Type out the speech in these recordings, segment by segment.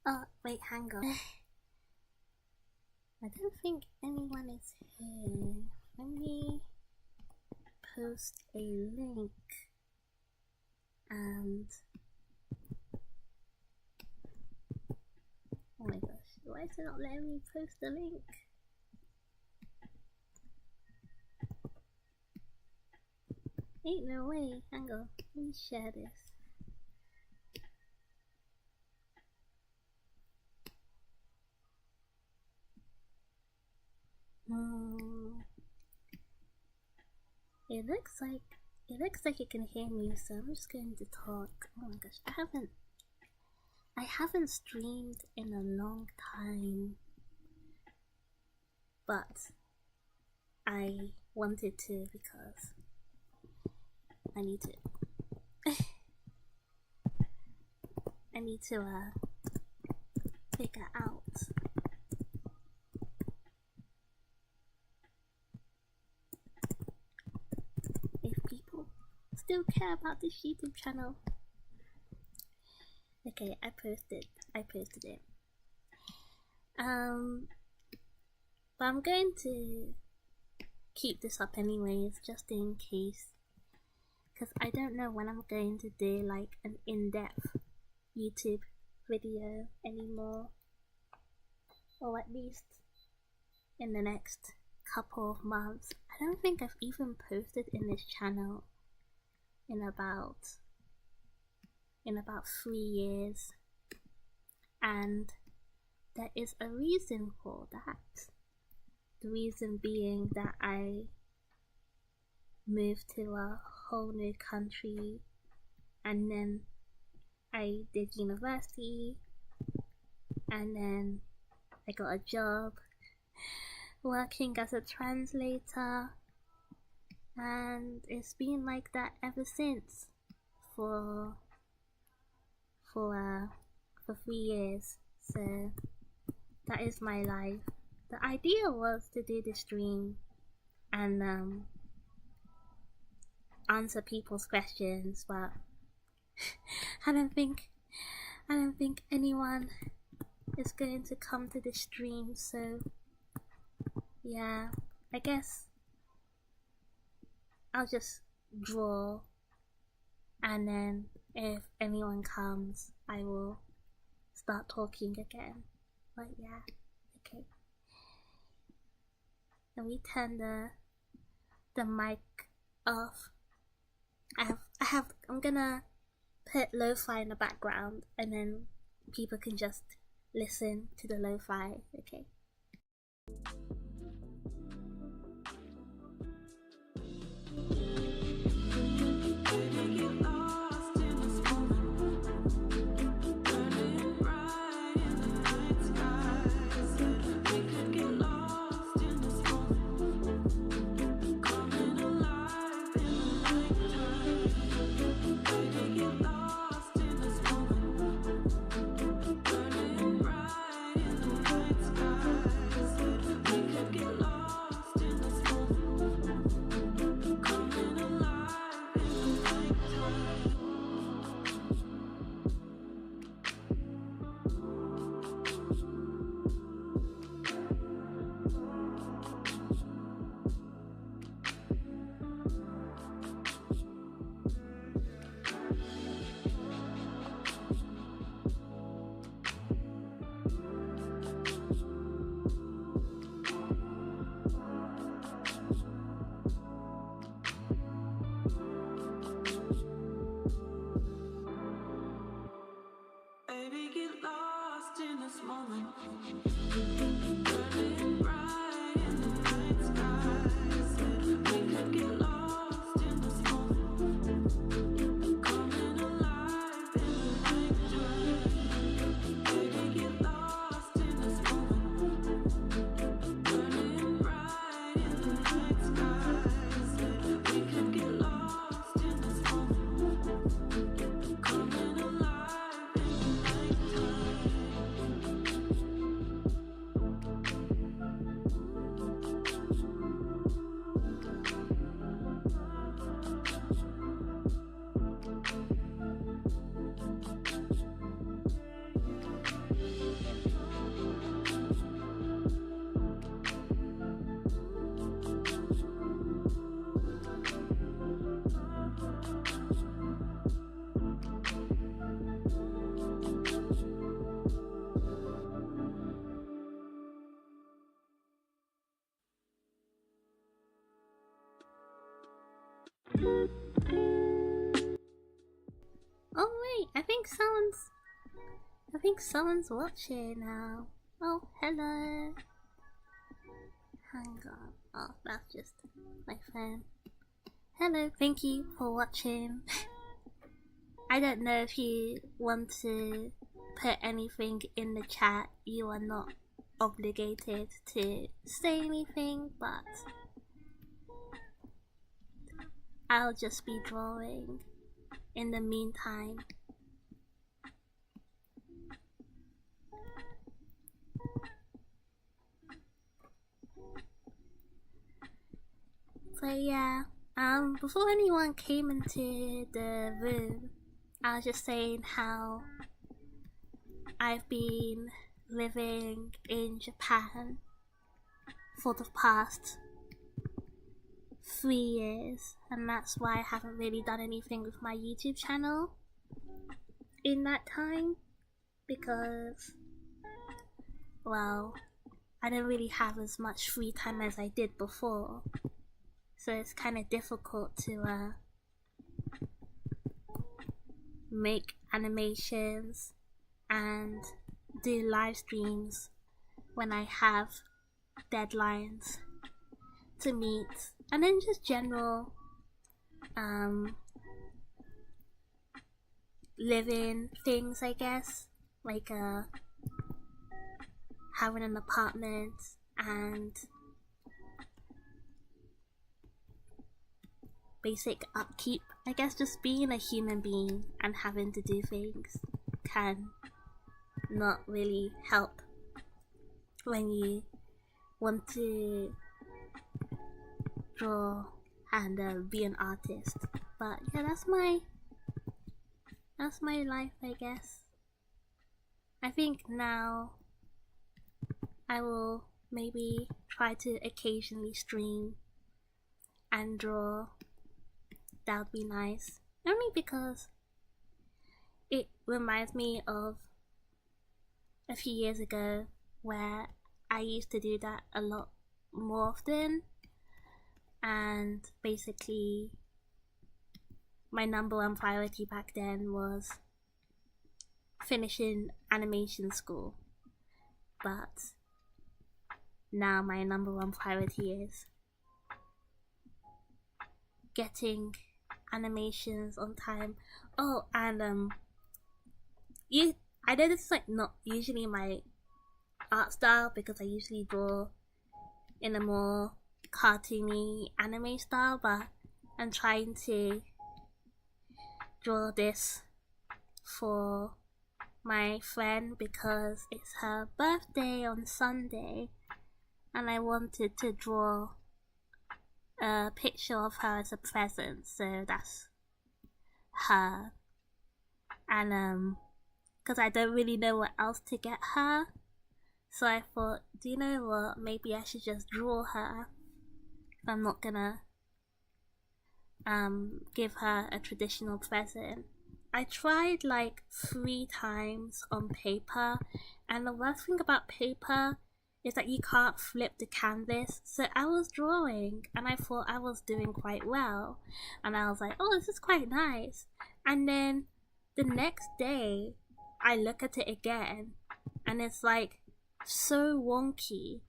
Oh, wait, hang on. I don't think anyone is here. Let me post a link and... Oh my gosh, why is it not letting me post the link? Ain't no way, hang on, let me share this. It looks like you can hear me, so I'm just going to talk. Oh my gosh, I haven't streamed in a long time, but I wanted to because I need to figure out if people still care about this YouTube channel. Okay, I posted it. But I'm going to keep this up anyways, just in case, because I don't know when I'm going to do like an in-depth YouTube video anymore, or at least in the next couple of months. I don't think I've even posted in this channel in about 3 years, and there is a reason for that. The reason being that I moved to a whole new country, and then I did university, and then I got a job working as a translator, and it's been like that ever since for 3 years. So that is my life. The idea was to do the stream and answer people's questions, but I don't think anyone is going to come to the stream, so yeah, I guess I'll just draw, and then if anyone comes, I will start talking again. But yeah, okay. Let me turn the mic off. I'm gonna put lo-fi in the background, and then people can just listen to the lo-fi, okay? Oh wait, I think someone's watching now. Oh, hello. Hang on. Oh, that's just my phone. Hello, thank you for watching. I don't know if you want to put anything in the chat. You are not obligated to say anything, but I'll just be drawing in the meantime. So yeah, before anyone came into the room, I was just saying how I've been living in Japan for the past 3 years, and that's why I haven't really done anything with my YouTube channel in that time, because, well, I don't really have as much free time as I did before, so it's kind of difficult to make animations and do live streams when I have deadlines to meet, and then just general living things, I guess, like having an apartment and basic upkeep. I guess just being a human being and having to do things can not really help when you want to draw and be an artist. But yeah, that's my life, I guess. I think now I will maybe try to occasionally stream and draw. That would be nice. Only because it reminds me of a few years ago where I used to do that a lot more often, and basically my number one priority back then was finishing animation school, but now my number one priority is getting animations on time. Oh, and I know this is like not usually my art style, because I usually draw in a more cartoony anime style, but I'm trying to draw this for my friend because it's her birthday on Sunday, and I wanted to draw a picture of her as a present, so that's her. And because I don't really know what else to get her, so I thought, do you know what, maybe I should just draw her if I'm not gonna give her a traditional present. I tried like 3 times on paper, and the worst thing about paper is that you can't flip the canvas. So I was drawing and I thought I was doing quite well, and I was like, oh, this is quite nice. And then the next day I look at it again and it's like so wonky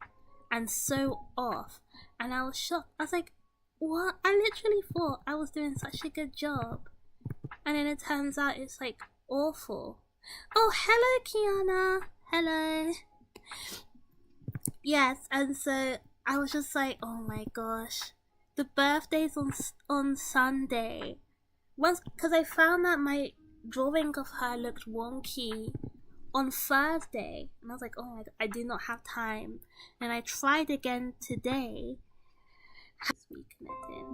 and so off, and I was shocked. I was like, what? I literally thought I was doing such a good job, and then it turns out it's like awful. Oh, hello Kiana. Hello. Yes, and so I was just like, oh my gosh, the birthday's on Sunday. Once, because I found that my drawing of her looked wonky on Thursday, and I was like, oh my god, I do not have time. And I tried again today. Reconnected.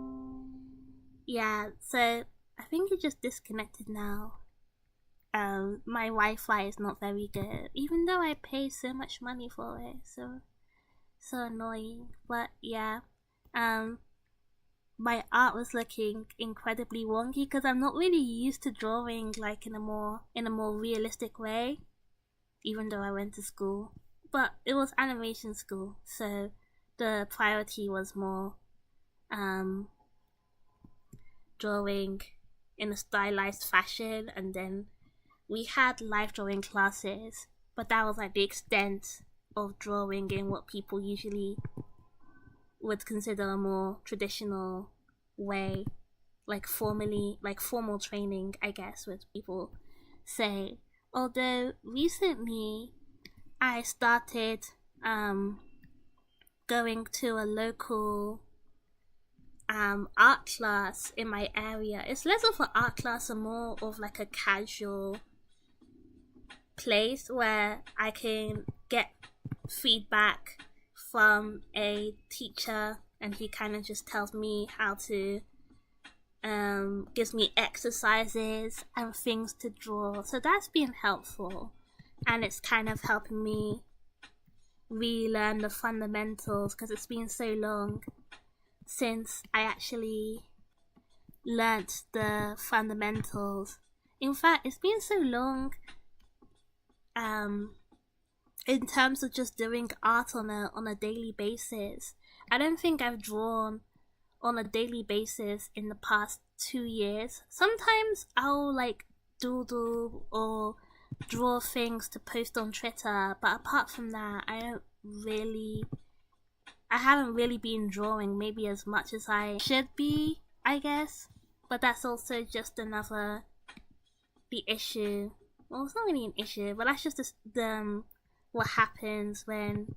Yeah, so I think it just disconnected now. My Wi-Fi is not very good, even though I pay so much money for it. So annoying. But yeah, my art was looking incredibly wonky because I'm not really used to drawing like in a more realistic way, even though I went to school. But it was animation school, so the priority was more drawing in a stylized fashion, and then we had live drawing classes, but that was like the extent of drawing in what people usually would consider a more traditional way, like formal training, I guess, would people say. Although recently I started going to a local art class in my area. It's less of an art class and more of like a casual place where I can get feedback from a teacher, and he kind of just tells me how to gives me exercises and things to draw. So that's been helpful, and it's kind of helping me relearn the fundamentals, because it's been so long since I actually learnt the fundamentals. In fact, it's been so long in terms of just doing art on a daily basis. I don't think I've drawn on a daily basis in the past 2 years. Sometimes I'll like doodle or draw things to post on Twitter, but apart from that, I haven't really been drawing maybe as much as I should be, I guess. But that's also just another the issue. Well, it's not really an issue, but that's just what happens when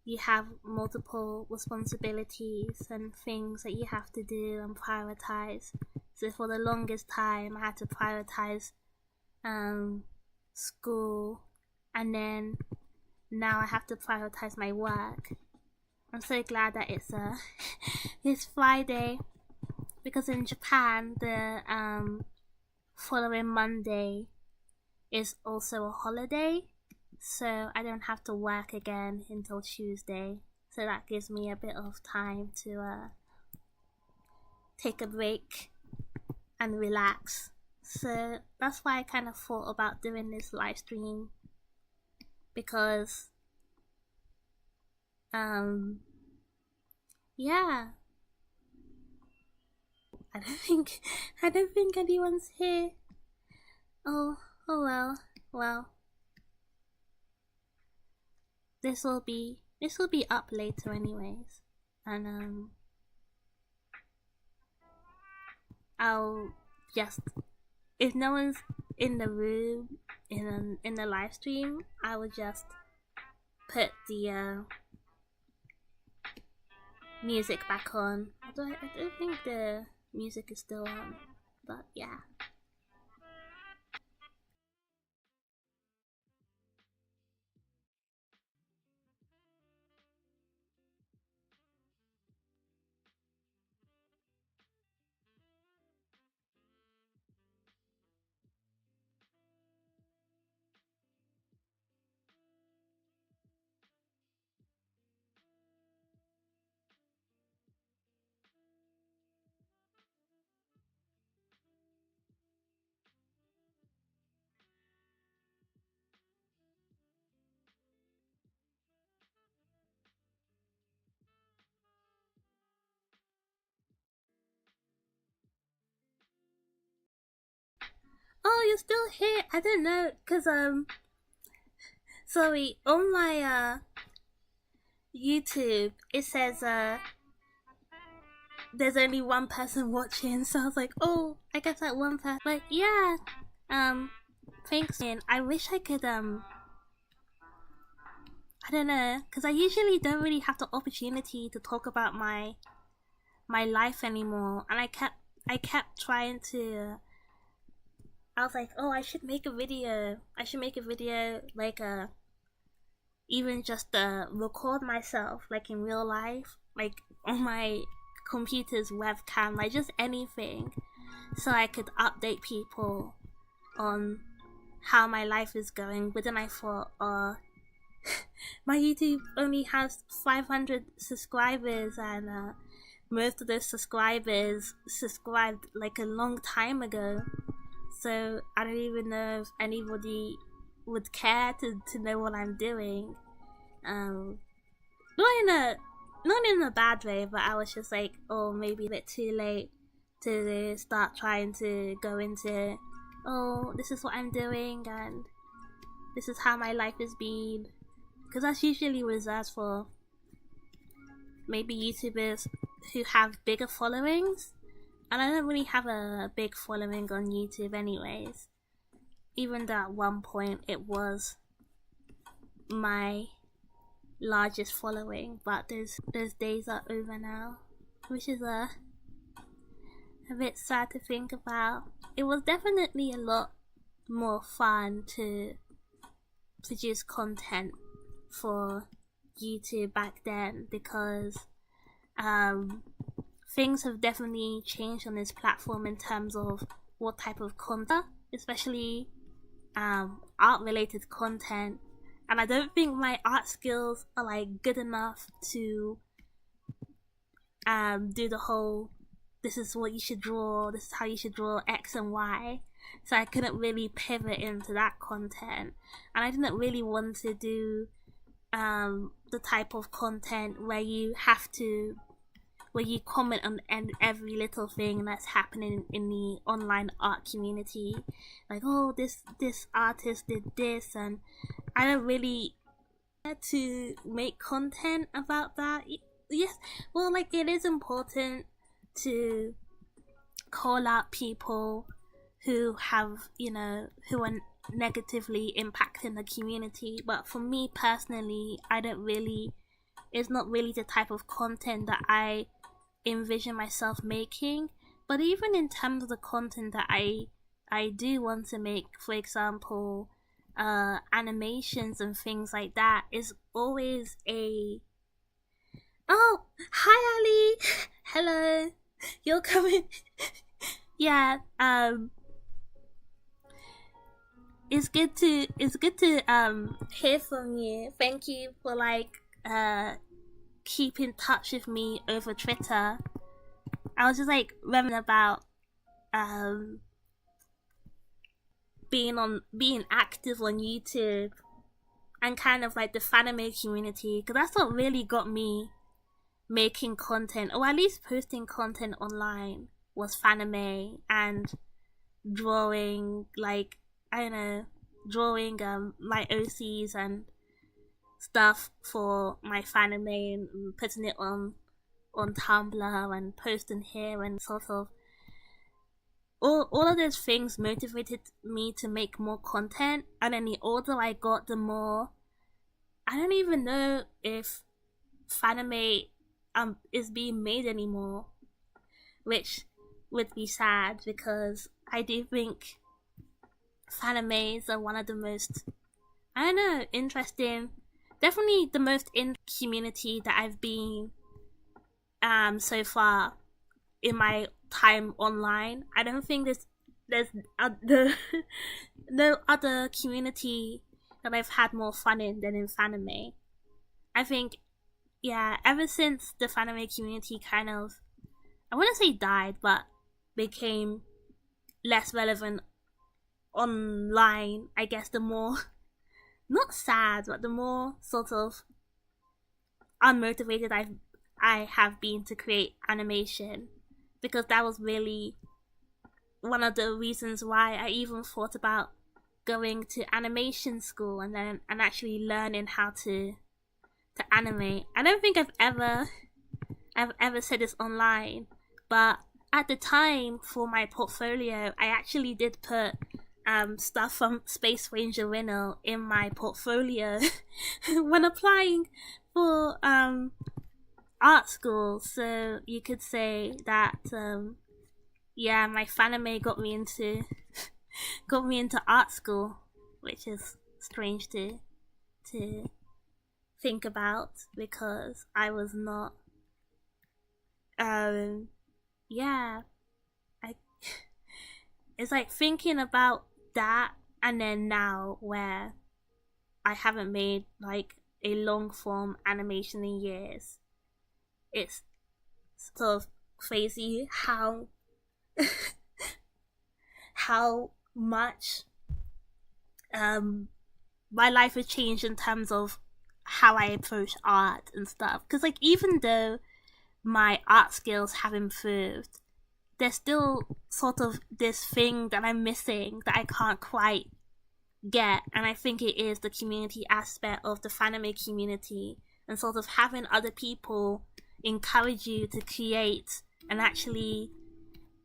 you have multiple responsibilities and things that you have to do and prioritize. So for the longest time, I had to prioritize school, and then now I have to prioritize my work. I'm so glad that it's it's Friday, because in Japan the following Monday is also a holiday, so I don't have to work again until Tuesday. So that gives me a bit of time to take a break and relax. So that's why I kind of thought about doing this live stream, because yeah, I don't think anyone's here. Oh well. This will be up later anyways, and I'll just, if no one's in the room in the live stream, I will just put the music back on. Although I don't think the music is still on, but yeah. Oh, you're still here? I don't know, cause sorry, on my YouTube it says there's only one person watching, so I was like, oh, I guess that one person. But yeah, thanks. And I wish I could I don't know, cause I usually don't really have the opportunity to talk about my life anymore, and I kept trying to. I was like, oh, I should make a video. I should make a video like even just record myself like in real life, like on my computer's webcam, like just anything, so I could update people on how my life is going. But then I thought, my YouTube only has 500 subscribers, and most of those subscribers subscribed like a long time ago. So I don't even know if anybody would care to know what I'm doing. Not in a bad way, but I was just like, oh, maybe a bit too late to start trying to go into, oh, this is what I'm doing and this is how my life has been, because that's usually reserved for maybe YouTubers who have bigger followings, and I don't really have a big following on YouTube anyways, even though at one point it was my largest following, but those days are over now, which is a bit sad to think about. It was definitely a lot more fun to produce content for YouTube back then, because things have definitely changed on this platform in terms of what type of content, especially art related content, and I don't think my art skills are like good enough to do the whole this is what you should draw, this is how you should draw X and Y. So I couldn't really pivot into that content, and I didn't really want to do the type of content where you comment on every little thing that's happening in the online art community, like, oh, this artist did this, and I don't really get to make content about that. Yes, well, like, it is important to call out people who have, who are negatively impacting the community, but for me personally, it's not really the type of content that I envision myself making. But even in terms of the content that I do want to make, for example, animations and things like that, is always a oh, hi Ali. Hello, you're coming. Yeah, it's good to hear from you. Thank you for keep in touch with me over Twitter. I was just reminiscing about being active on YouTube and kind of the fanime community, because that's what really got me making content, or at least posting content online, was fanime and drawing drawing my OCs and stuff for my fanime and putting it on Tumblr and posting here, and sort of all of those things motivated me to make more content. And then the older I got, the more I don't even know if fanime is being made anymore, which would be sad, because I do think fanimes are one of the most, interesting, definitely the most in community that I've been so far in my time online. I don't think there's no other community that I've had more fun in than in fanime. I think, yeah, ever since the fanime community kind of, I wouldn't say died, but became less relevant online, I guess the more, not sad, but the more sort of unmotivated I have been to create animation, because that was really one of the reasons why I even thought about going to animation school and actually learning how to animate. I don't think I've ever said this online, but at the time for my portfolio, I actually did put stuff from Space Ranger Rhino in my portfolio when applying for art school. So you could say that my fanime got me into art school, which is strange to think about, because I was not it's thinking about that, and then now where I haven't made a long form animation in years, it's sort of crazy how how much my life has changed in terms of how I approach art and stuff. Because even though my art skills have improved, there's still sort of this thing that I'm missing that I can't quite get, and I think it is the community aspect of the anime community, and sort of having other people encourage you to create and actually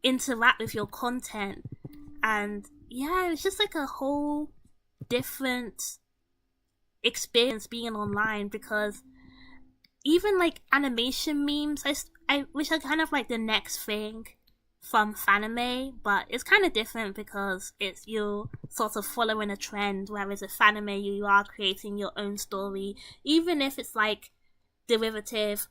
interact with your content. And yeah, it's just like a whole different experience being online, because even like animation memes, which are kind of like the next thing from fanime, but it's kind of different because it's you're sort of following a trend, whereas with fanime you are creating your own story, even if it's like derivative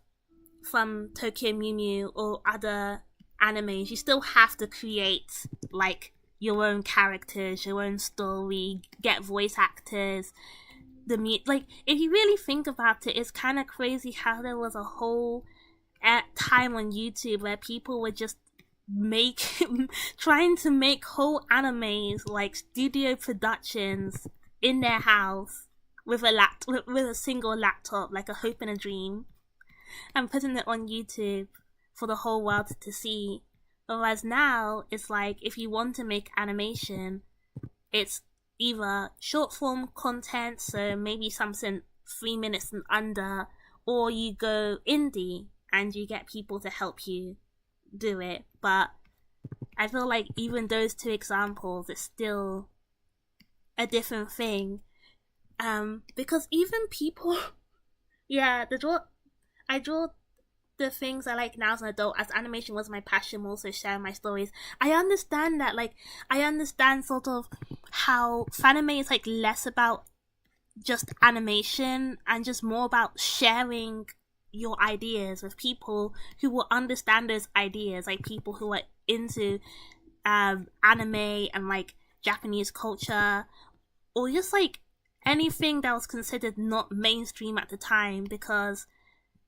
from Tokyo Mew Mew or other animes. You still have to create like your own characters, your own story, get voice actors. Like, if you really think about it, it's kind of crazy how there was a whole time on YouTube where people were just trying to make whole animes, like studio productions in their house with a single laptop, like a hope and a dream, and putting it on YouTube for the whole world to see. Whereas now, it's like, if you want to make animation, it's either short form content, so maybe something 3 minutes and under, or you go indie and you get people to help you do it. But I feel like even those two examples, it's still a different thing. Because even people, yeah, I draw the things I like now as an adult, as animation was my passion, also sharing my stories. I understand that, like, I understand sort of how fanime is like less about just animation and just more about sharing your ideas with people who will understand those ideas, like people who are into anime and like Japanese culture, or just like anything that was considered not mainstream at the time, because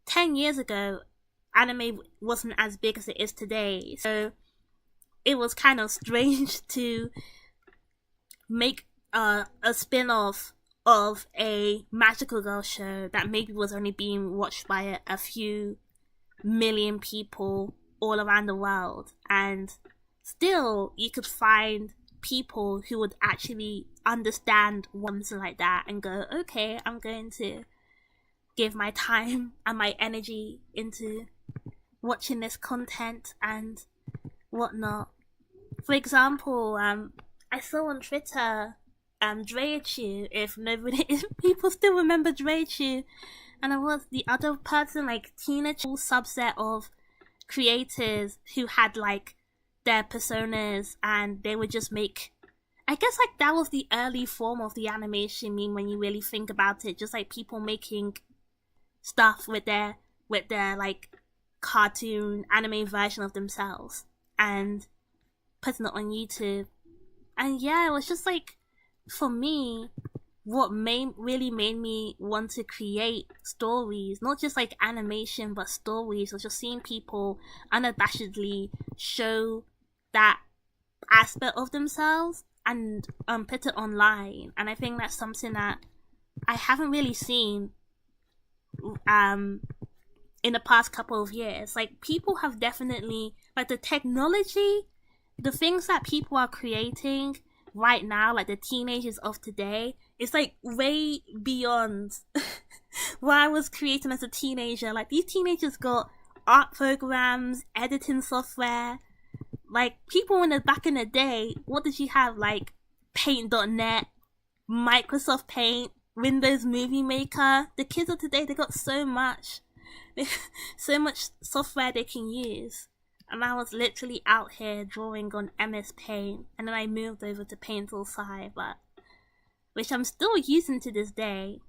10 years ago anime wasn't as big as it is today, so it was kind of strange to make a spin-off of a magical girl show that maybe was only being watched by a few million people all around the world, and still you could find people who would actually understand something like that and go, okay, I'm going to give my time and my energy into watching this content and whatnot. For example, I saw on Twitter Dreichu, if people still remember Dreichu, and I was the other person, like teenage subset of creators who had like their personas, and they would just make, I guess like that was the early form of the animation meme when you really think about it, just like people making stuff with their like cartoon anime version of themselves and putting it on YouTube. And yeah, it was just like, for me, what really made me want to create stories, not just like animation but stories, was just seeing people unabashedly show that aspect of themselves and put it online. And I think that's something that I haven't really seen in the past couple of years. Like, people have definitely, like, the technology, the things that people are creating right now, like the teenagers of today, it's like way beyond what I was creating as a teenager. Like, these teenagers got art programs, editing software. Like, people in the back in the day, what did you have? Like Paint.net, Microsoft Paint, Windows Movie Maker. The kids of today, they got so much software they can use. And I was literally out here drawing on MS Paint, and then I moved over to Paint All Sci, which I'm still using to this day.